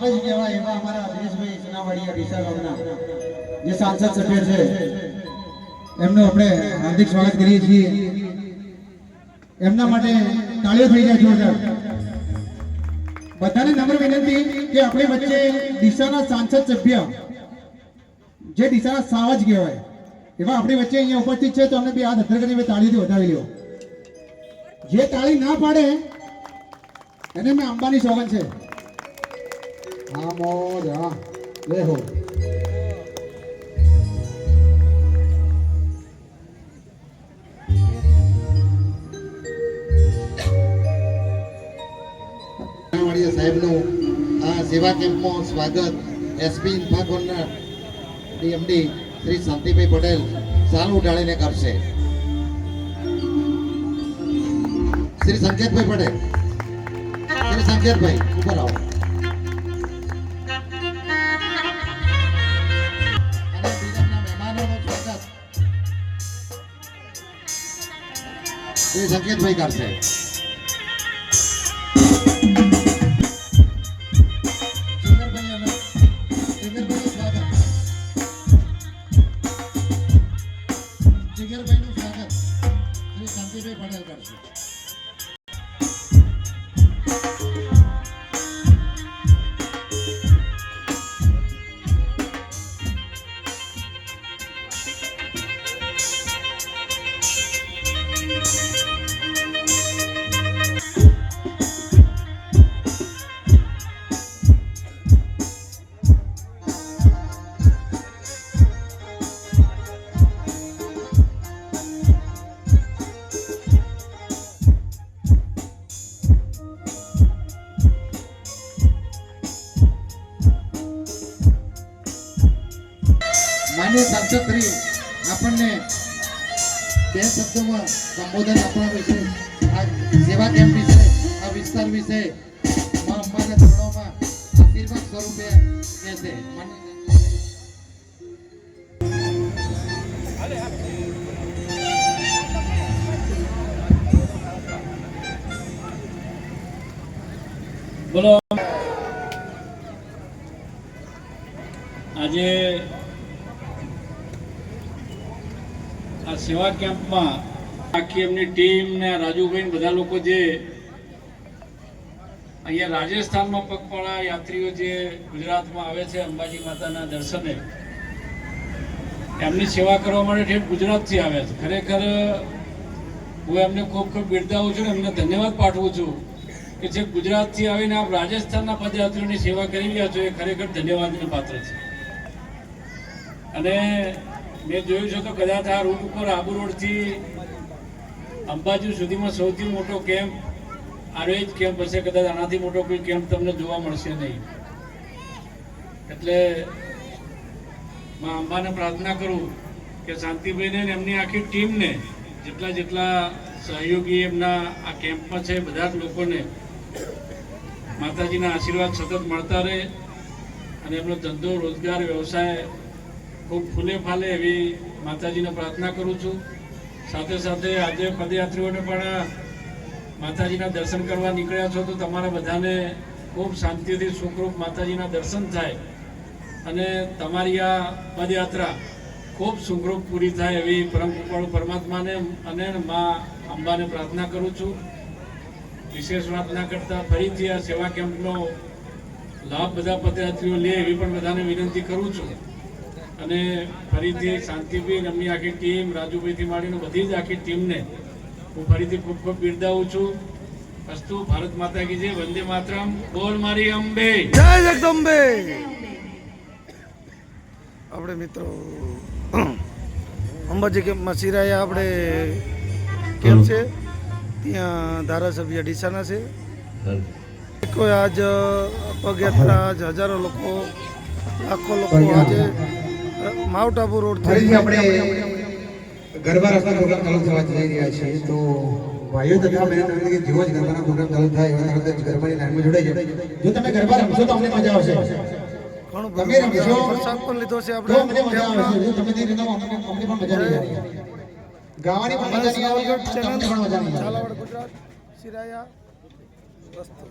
સાવજ કહેવાય એવા અમારા દિનેશભાઈ સોનાવાડિયા ડીસા ગામના જે સાંસદ સભ્ય છે એમનું આપણે હાર્દિક સ્વાગત કરીએ છીએ। એમના માટે તાળીઓ થઈ જાય જોરદાર। બધાને નમ્ર વિનંતી કે આપણી વચ્ચે ડીસાના સાંસદ સભ્ય જે ડીસાના સાવજ કહેવાય એવા આપણી વચ્ચે અહીંયા ઉપસ્થિત છે, તો અમને બે હાથ અધર કરીને તાળીઓથી વધાવી લ્યો। જે તાળી ના પાડે એને મેં અંબાની સોગન છે। હા મોજ હા લેહો સાહેબનું આ સેવા કેમ્પમાં સ્વાગત એસપી ઇન્ફાકોનના ડીએમડી શ્રી શાંતિભાઈ પટેલ સાલ ઉડાડીને કરશે। શ્રી સંકેતભાઈ પટેલ, શ્રી સંકેતભાઈ ઉપર આવો। અને બીજાના મહેમાનોનું સ્વાગત શ્રી સંકેતભાઈ કરશે। જીગરભાઈનું સ્વાગત શ્રી શાંતિભાઈ પટેલ કરશે। માન્ય સાંસદ શ્રી આપણને બે શબ્દોમાં સંબોધન આપવા વિશે, આ સેવા કેમ્પ વિશે, આ વિસ્તાર વિશે મા અંબાના ચરણોમાં આશીર્વાદ સ્વરૂપે કહેશે। બોલો। આજે આ સેવા કેમ્પમાં આખી એમની ટીમ ને રાજુભાઈ બધા લોકો જે અહીંયા રાજસ્થાનમાં પગપાળા યાત્રીઓ જે ગુજરાતમાં આવે છે અંબાજી માતાના દર્શને, એમની સેવા કરવા માટે ઠેઠ ગુજરાતથી આવ્યા છે। ખરેખર હું એમને ખૂબ ખૂબ બિરદાવું છું, એમને ધન્યવાદ પાઠવું છું કે જે ગુજરાતથી આવીને આપ રાજસ્થાનના પદયાત્રીઓની સેવા કરી રહ્યા છો, એ ખરેખર ધન્યવાદને પાત્ર છે। અને મેં જોયું છે તો કદાચ આ રૂટ ઉપર આબુ રોડથી અંબાજી સુધીમાં સૌથી મોટો કેમ્પ આરો જ કેમ્પ હશે, કદાચ આનાથી મોટો કોઈ કેમ્પ તમને જોવા મળશે નહીં। એટલે માં અંબાને પ્રાર્થના કરું કે શાંતિભાઈને અને એમની આખી ટીમને, જેટલા જેટલા સહયોગી એમના આ કેમ્પમાં છે, બધા જ લોકોને માતાજીના આશીર્વાદ સતત મળતા રહે અને એમનો ધંધો રોજગાર વ્યવસાય ખૂબ ફૂલે ફાલે એવી માતાજીને પ્રાર્થના કરું છું। સાથે સાથે આજે પદયાત્રીઓને પણ માતાજીના દર્શન કરવા નીકળ્યા છો તો તમારા બધાને ખૂબ શાંતિથી સુખરૂપ માતાજીના દર્શન થાય અને તમારી આ પદયાત્રા ખૂબ સુખરૂપ પૂરી થાય એવી પરમ કૃપાળુ પરમાત્માને અને મા અંબાને પ્રાર્થના કરું છું। વિશેષ વાત ના કરતા ફરીથી આ સેવા કેમ્પનો લાભ બધા પદયાત્રીઓ લે એવી પણ બધાને વિનંતી કરું છું। અને ફરીથી શાંતિભાઈ એમની આખી ટીમ, રાજુભાઈથી માંડીને બધી જ આખી ટીમને હું ફરીથી ખૂબ ખૂબ બિરદાવું છું। અસ્તુ ભારત માતા કી જય, વંદે માતરમ, બોલ મારી અંબે, જય જગદંબે। આપણે મિત્રો અંબાજી કેમ્પમાં સિરાયા આપણે કેમ્પ છે, ત્યાં ધારાસભ્ય ડીસાના છે। કોઈ આજ પગયાત્રા આજ હજારો લોકો, લાખો લોકો આજે માઉન્ટ આબુ રોડ ફરીથી આપણે ગરબા રસના પ્રોગ્રામ ચાલુ થવા જઈ રહ્યા છીએ। તો ભાઈઓ તથા બહેનો કે જેવો જ ગરબાના પ્રોગ્રામ ચાલુ થાય એવા તરત જ ગરબાની લાઈનમાં જોડાઈ જાય। જો તમે ગરબા રમશો તો અમને મજા આવશે, ઘણું તમે રમશો પ્રસાદ પણ લીધો છે તો આપણે, અમને મજા આવશે। જો તમે નહીં રમો અમને પણ મજા નહીં આવે, ગાવાની પણ મજા નહીં આવે, તમને પણ મજા નહીં આવે। ઝાલાવાડ ગુજરાત સિરાયા વસ્તુ